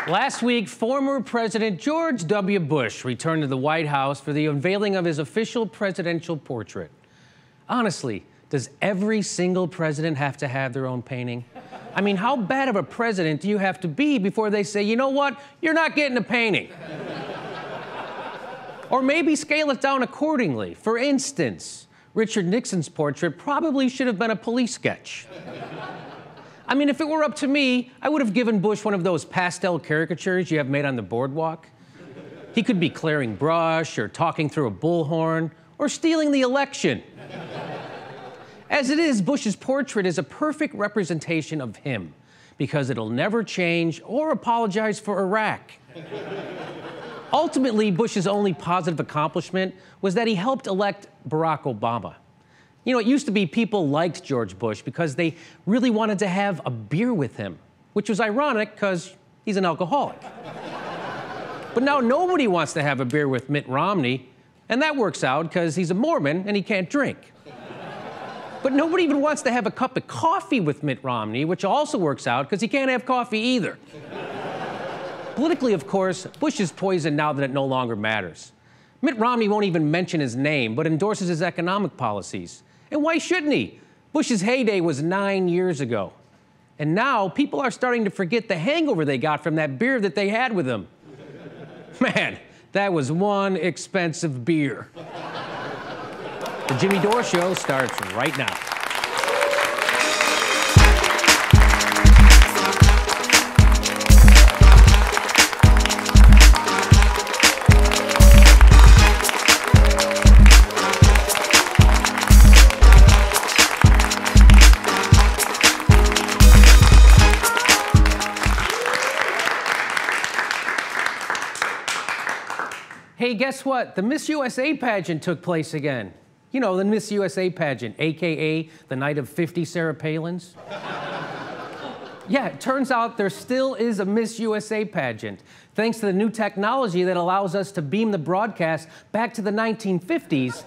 Last week, former President George W. Bush returned to the White House for the unveiling of his official presidential portrait. Honestly, does every single president have to have their own painting? I mean, how bad of a president do you have to be before they say, you know what, you're not getting a painting? Or maybe scale it down accordingly. For instance, Richard Nixon's portrait probably should have been a police sketch. I mean, if it were up to me, I would have given Bush one of those pastel caricatures you have made on the boardwalk. He could be clearing brush, or talking through a bullhorn, or stealing the election. As it is, Bush's portrait is a perfect representation of him, because it'll never change or apologize for Iraq. Ultimately, Bush's only positive accomplishment was that he helped elect Barack Obama. You know, it used to be people liked George Bush because they really wanted to have a beer with him, which was ironic because he's an alcoholic. But now nobody wants to have a beer with Mitt Romney, and that works out because he's a Mormon and he can't drink. But nobody even wants to have a cup of coffee with Mitt Romney, which also works out because he can't have coffee either. Politically, of course, Bush is poisoned now that it no longer matters. Mitt Romney won't even mention his name, but endorses his economic policies. And why shouldn't he? Bush's heyday was 9 years ago. And now people are starting to forget the hangover they got from that beer that they had with him. Man, that was one expensive beer. The Jimmy Dore Show starts right now. Hey, guess what? The Miss USA pageant took place again. You know, the Miss USA pageant, AKA the night of 50 Sarah Palins. Yeah, it turns out there still is a Miss USA pageant, thanks to the new technology that allows us to beam the broadcast back to the 1950s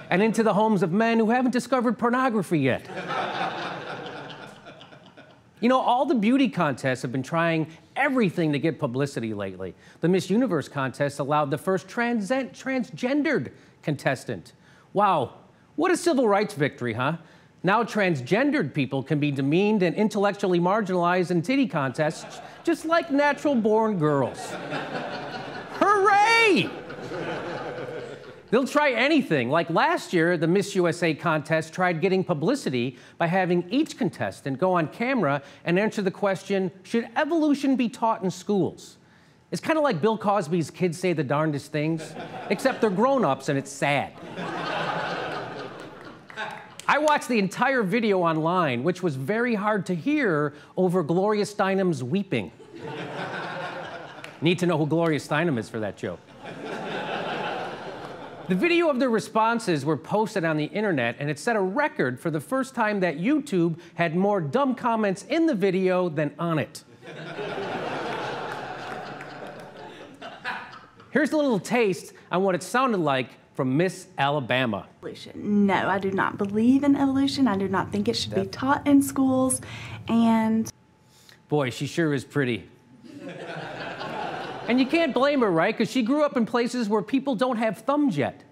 and into the homes of men who haven't discovered pornography yet. You know, all the beauty contests have been trying everything to get publicity lately. The Miss Universe contest allowed the first transgendered contestant. Wow, what a civil rights victory, huh? Now transgendered people can be demeaned and intellectually marginalized in titty contests, just like natural-born girls. Hooray! They'll try anything. Like last year, the Miss USA contest tried getting publicity by having each contestant go on camera and answer the question, should evolution be taught in schools? It's kind of like Bill Cosby's Kids Say the Darndest Things, except they're grown-ups and it's sad. I watched the entire video online, which was very hard to hear over Gloria Steinem's weeping. Need to know who Gloria Steinem is for that joke. The video of the responses were posted on the internet, and it set a record for the first time that YouTube had more dumb comments in the video than on it. Here's a little taste on what it sounded like from Miss Alabama. No, I do not believe in evolution. I do not think it should be taught in schools, and... Boy, she sure is pretty. And you can't blame her, right? Because she grew up in places where people don't have thumbs yet.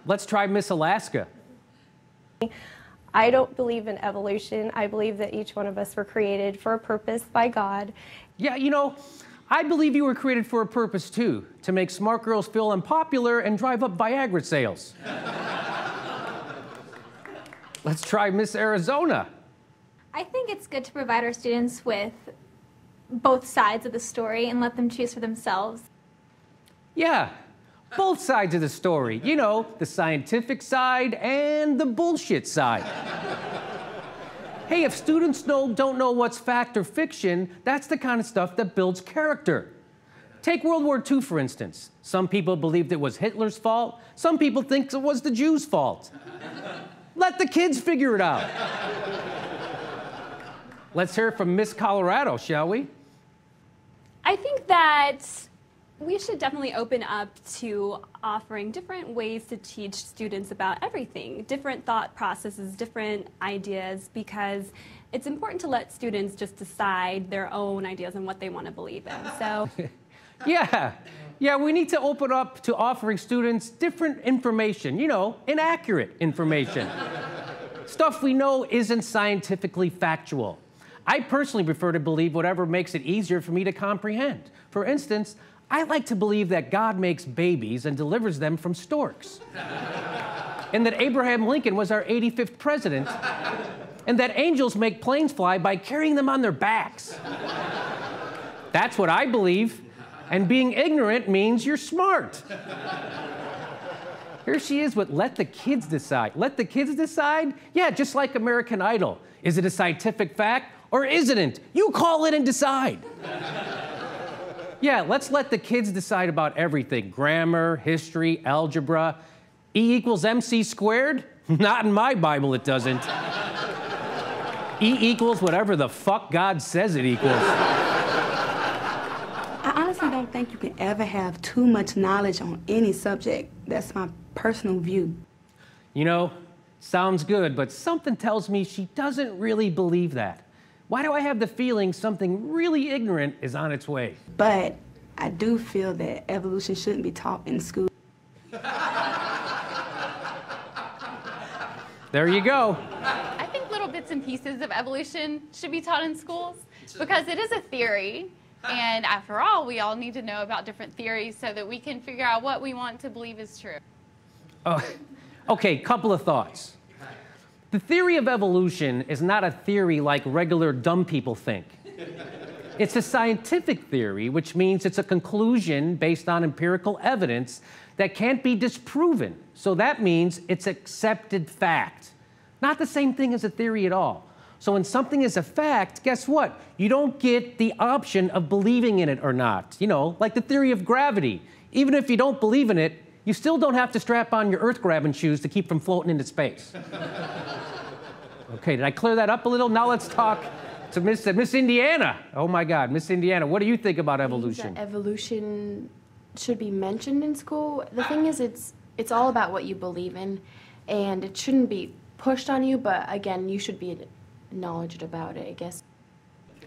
Let's try Miss Alaska. I don't believe in evolution. I believe that each one of us were created for a purpose by God. Yeah, you know, I believe you were created for a purpose too, to make smart girls feel unpopular and drive up Viagra sales. Let's try Miss Arizona. I think it's good to provide our students with both sides of the story and let them choose for themselves. Yeah, both sides of the story. You know, the scientific side and the bullshit side. Hey, if students don't know what's fact or fiction, that's the kind of stuff that builds character. Take World War II, for instance. Some people believed it was Hitler's fault. Some people think it was the Jews' fault. Let the kids figure it out. Let's hear from Miss Colorado, shall we? I think that We should definitely open up to offering different ways to teach students about everything, different thought processes, different ideas, because it's important to let students just decide their own ideas and what they want to believe in. So, yeah, we need to open up to offering students different information, you know, inaccurate information. Stuff we know isn't scientifically factual. I personally prefer to believe whatever makes it easier for me to comprehend. For instance, I like to believe that God makes babies and delivers them from storks. And that Abraham Lincoln was our 85th president. And that angels make planes fly by carrying them on their backs. That's what I believe. And being ignorant means you're smart. Here she is with let the kids decide. Let the kids decide? Yeah, just like American Idol. Is it a scientific fact or isn't it? You call it and decide. Yeah, let's let the kids decide about everything. Grammar, history, algebra. E equals MC squared? Not in my Bible, it doesn't. E equals whatever the fuck God says it equals. I honestly don't think you can ever have too much knowledge on any subject. That's my personal view. You know, sounds good, but something tells me she doesn't really believe that. Why do I have the feeling something really ignorant is on its way? But I do feel that evolution shouldn't be taught in school. There you go. I think little bits and pieces of evolution should be taught in schools because it is a theory. And after all, we all need to know about different theories so that we can figure out what we want to believe is true. Okay, couple of thoughts. The theory of evolution is not a theory like regular dumb people think. It's a scientific theory, which means it's a conclusion based on empirical evidence that can't be disproven. So that means it's accepted fact. Not the same thing as a theory at all. So when something is a fact, guess what? You don't get the option of believing in it or not. You know, like the theory of gravity. Even if you don't believe in it, you still don't have to strap on your earth-grabbing shoes to keep from floating into space. Okay, did I clear that up a little? Now let's talk to Miss Indiana. Oh my God, Miss Indiana, what do you think about evolution? Evolution should be mentioned in school. The thing is, it's all about what you believe in, and it shouldn't be pushed on you, but again, you should be knowledgeable about it, I guess.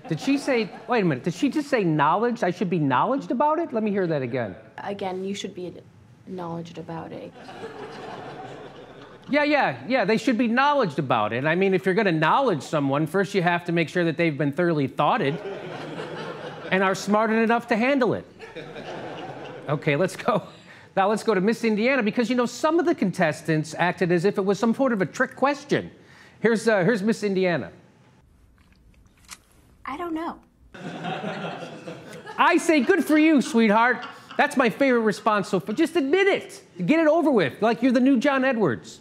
Did she say, wait a minute, did she just say knowledge? I should be knowledgeable about it? Let me hear that again. Again, you should be knowledgeable about it. Yeah, they should be knowledgeable about it. I mean, if you're gonna knowledge someone, first you have to make sure that they've been thoroughly thoughted and are smart enough to handle it. Okay, let's go. Now let's go to Miss Indiana, because you know, some of the contestants acted as if it was some sort of a trick question. Here's Miss Indiana. I don't know. I say good for you, sweetheart. That's my favorite response so far. Just admit it. Get it over with, like you're the new John Edwards.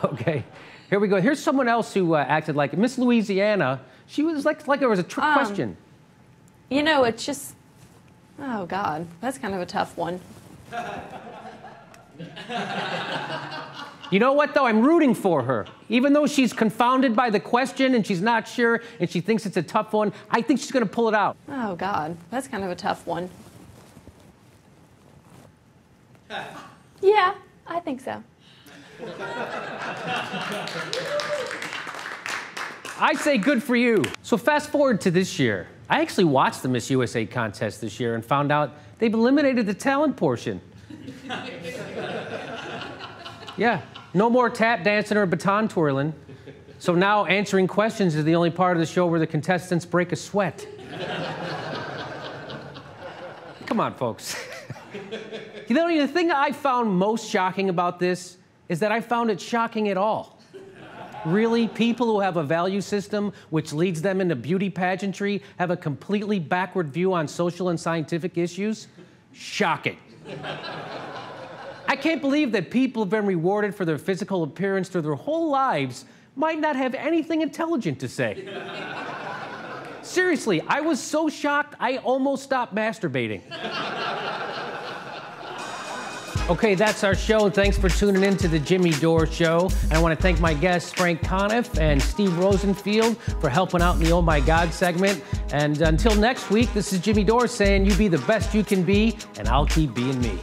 Okay, here we go. Here's someone else who acted like it. Miss Louisiana. She was like it was a trick question. You know, it's just, oh God, that's kind of a tough one. You know what, though? I'm rooting for her. Even though she's confounded by the question and she's not sure and she thinks it's a tough one, I think she's going to pull it out. Oh, God. That's kind of a tough one. Yeah, I think so. I say good for you. So fast forward to this year. I actually watched the Miss USA contest this year and found out they've eliminated the talent portion. Yeah. No more tap dancing or baton twirling. So now answering questions is the only part of the show where the contestants break a sweat. Come on, folks. You know, the thing I found most shocking about this is that I found it shocking at all. Really, people who have a value system which leads them into beauty pageantry have a completely backward view on social and scientific issues? Shocking. I can't believe that people have been rewarded for their physical appearance through their whole lives might not have anything intelligent to say. Seriously, I was so shocked, I almost stopped masturbating. Okay, that's our show. Thanks for tuning in to the Jimmy Dore Show. And I want to thank my guests, Frank Conniff and Steve Rosenfield, for helping out in the Oh My God segment. And until next week, this is Jimmy Dore saying, you be the best you can be, and I'll keep being me.